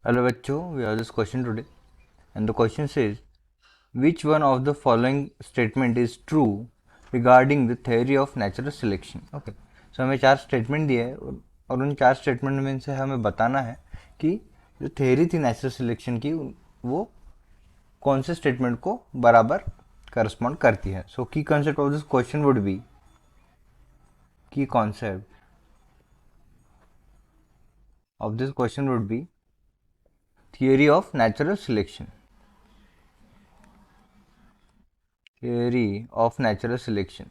Hello bachcho, we have this question today and the question says which one of the following statement is true regarding the theory of natural selection. Okay, so हमें चार statement दिए हैं और उन चार statement में से हमें बताना है कि जो थ्योरी थी नेचुरल सिलेक्शन की वो कौन से स्टेटमेंट को बराबर करस्पॉन्ड करती है. सो की concept of this question would be की concept of this question would be theory of natural selection. Theory of natural selection.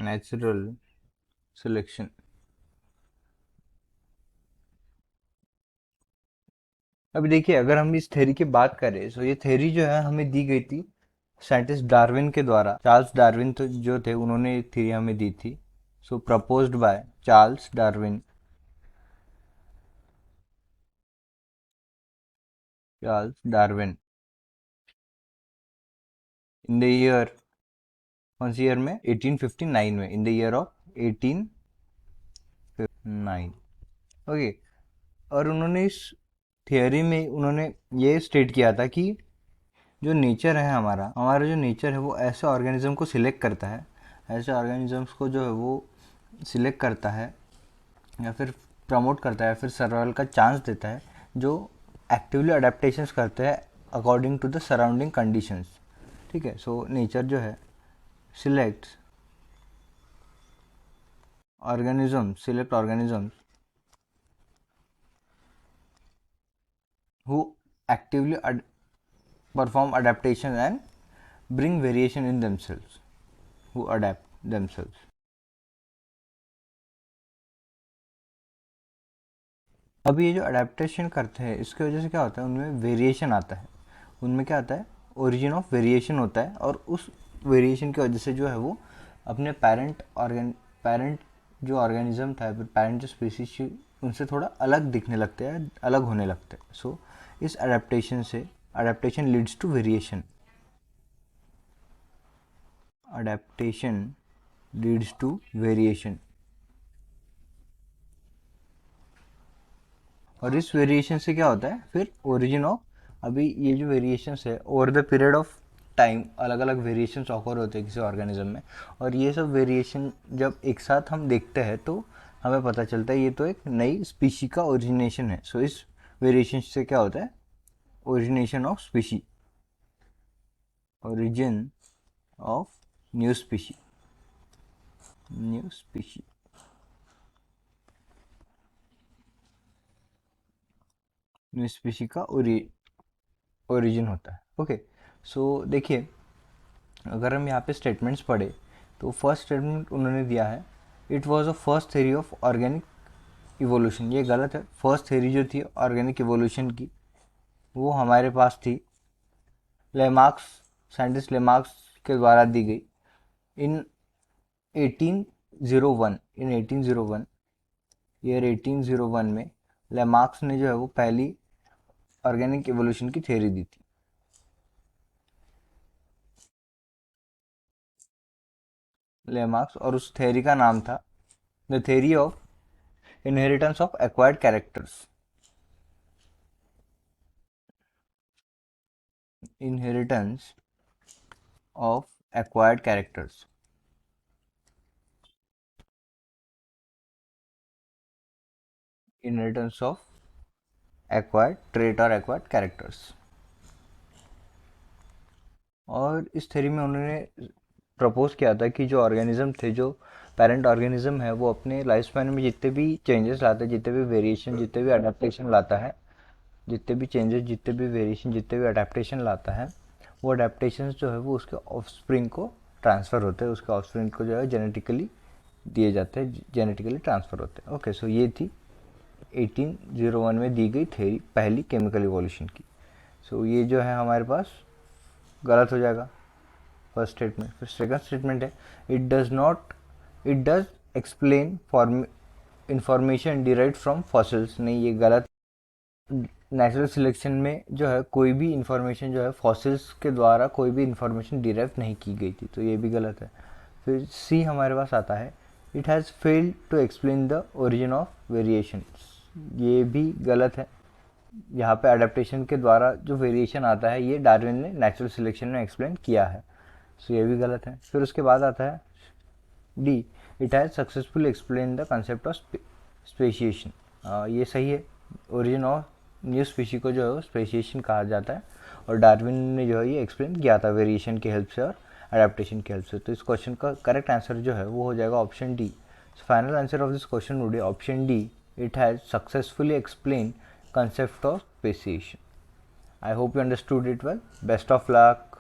Natural selection. अभी देखिए, अगर हम इस थ्योरी की बात करें तो ये थ्योरी जो है हमें दी गई थी साइंटिस्ट डार्विन के द्वारा. चार्ल्स डार्विन तो जो थे उन्होंने एक थ्योरी हमें दी थी. So proposed by Charles Darwin. Charles Darwin in the year, कौन सी ईयर में, 1859 में, in the year of 1859. Okay, और उन्होंने इस थियोरी में उन्होंने ये स्टेट किया था कि जो नेचर है हमारा हमारा जो नेचर है वो ऐसे ऑर्गेनिज्म को सिलेक्ट करता है, ऐसे ऑर्गेनिजम्स को जो है वो सिलेक्ट करता है या फिर प्रमोट करता है या फिर सर्वाइवल का चांस देता है जो एक्टिवली अडेप्टेशंस करते हैं according to the surrounding conditions. ठीक है, सो नेचर जो है select organisms who actively perform adaptation and bring variation in themselves, who adapt themselves. अब ये जो अडेप्टेशन करते हैं इसकी वजह से क्या होता है, उनमें वेरिएशन आता है. उनमें क्या आता है, ओरिजिन ऑफ वेरिएशन होता है और उस वेरिएशन की वजह से जो है वो अपने पैरेंट जो ऑर्गेनिज्म था, पैरेंट जो स्पीसीज उनसे थोड़ा अलग दिखने लगते हैं, अलग होने लगते हैं. सो इस अडेप्टेशन से adaptation leads to variation. Adaptation leads to variation और इस वेरिएशन से क्या होता है फिर ओरिजिन ऑफ. अभी ये जो वेरिएशंस है over the period of time अलग अलग वेरिएशंस ऑकर होते हैं किसी ऑर्गेनिज्म में, और ये सब वेरिएशन जब एक साथ हम देखते हैं तो हमें पता चलता है ये तो एक नई स्पीशी का ओरिजिनेशन है. सो इस वेरिएशन से क्या होता है, origination of species, origin of new species, new species. New species का ओरिजिन होता है. ओके, सो देखिए, अगर हम यहाँ पे स्टेटमेंट्स पढ़े तो फर्स्ट स्टेटमेंट उन्होंने दिया है it was a first theory of organic evolution. ये गलत है. फर्स्ट थ्योरी जो थी ऑर्गेनिक इवोल्यूशन की वो हमारे पास थी लेमार्क्स, साइंटिस्ट लेमार्क्स के द्वारा दी गई इन 1801. इन 1801, ईयर 1801 में लेमार्क्स ने जो है वो पहली ऑर्गेनिक इवोल्यूशन की थ्योरी दी थी. लेमार्क्स, और उस थ्योरी का नाम था the theory of inheritance of acquired characters. Inheritance of acquired characters. Inheritance of acquired trait or acquired characters. और इस थ्योरी में उन्होंने प्रपोज किया था कि जो ऑर्गेनिज्म थे, जो पेरेंट ऑर्गेनिज्म है, वो अपने लाइफ स्पैन में जितने भी चेंजेस लाता है, जितने भी वेरिएशन, जितने भी अडेप्टेशन लाता है, जितने भी चेंजेस, जितने भी वेरिएशन, जितने भी अडेप्टेशन लाता है, वो अडेप्टेशन जो है वो उसके ऑफस्प्रिंग को ट्रांसफ़र होते हैं, उसके ऑफस्प्रिंग को जो है जेनेटिकली दिए जाते हैं, जेनेटिकली ट्रांसफ़र होते हैं. ओके, सो ये थी 1801 में दी गई थ्योरी पहली केमिकल इवोल्यूशन की. सो ये जो है हमारे पास गलत हो जाएगा फर्स्ट स्टेटमेंट. फिर सेकंड स्टेटमेंट है it does explain form information derived from fossils. नहीं, ये गलत. नेचुरल सिलेक्शन में जो है कोई भी इंफॉर्मेशन जो है फॉसिल्स के द्वारा कोई भी इंफॉर्मेशन डिराइव नहीं की गई थी, तो ये भी गलत है. फिर सी हमारे पास आता है it has failed to explain the origin of variations, ये भी गलत है। यहाँ पे अडेप्टेशन के द्वारा जो वेरिएशन आता है ये डार्विन ने नेचुरल सिलेक्शन में एक्सप्लेन किया है, सो ये भी गलत है। फिर उसके बाद आता है D, it has successfully explain the concept of speciation, ये सही है। ओरिजिन ऑफ न्यू स्पीशी को जो है स्पेशिएशन कहा जाता है, और डार्विन ने जो है ये एक्सप्लेन किया था वेरिएशन की हेल्प से और अडेप्टेशन की हेल्प से। तो इस क्वेश्चन का करेक्ट आंसर जो है वो हो जाएगा option D. Final answer of this question would be option D, it has successfully explain concept of speciation. I hope you understood it well. Best of luck.